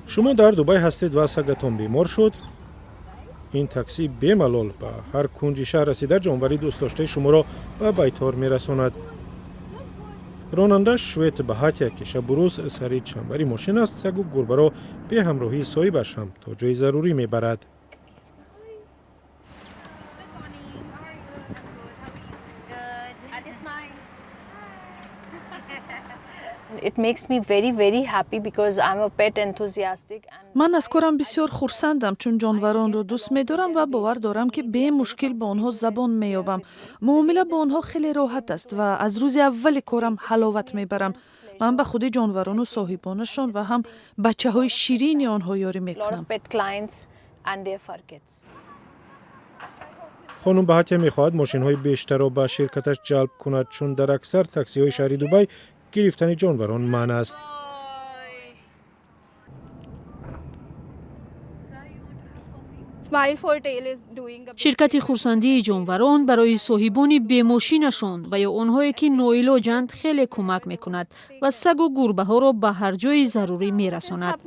شما در دبی هستید و سگتان بیمار شد؟ این تاکسی بی‌ملال به هر کنج شهر رسیده جانوری دوست داشته شما را به بیتار میرساند. راننده شویت به حتی که شب و روز سری چنبری ماشین است، سگ و گربه را به همراهی صاحبش هم تا جای ضروری میبرد. It makes me very happy because I'm a pet enthusiastic and من از کارم بسیار خرسندم چون جانوران رو دوست می‌دارم و باور دارم که به مشکل با آنها زبان می‌یابم. معامله با آنها خیلی راحت است و از روز اول کارم حلاوت میبرم. من به خود جانوران و صاحبانشان و هم بچه‌های شیرین آنها یاری a lot میکنم. of pet clients and their fur kids. خانم به حتی میخواهد ماشین های بیشتر را به شرکتش جلب کند چون در اکثر تاکسی های شهری دبی گرفتن جانوران منع است. شرکت خورسندی جانوران برای صاحبان بی‌ماشینشان و یا آنهایی که ناعلاجند خیلی کمک میکند و سگ و گربه ها را به هر جای ضروری میرساند.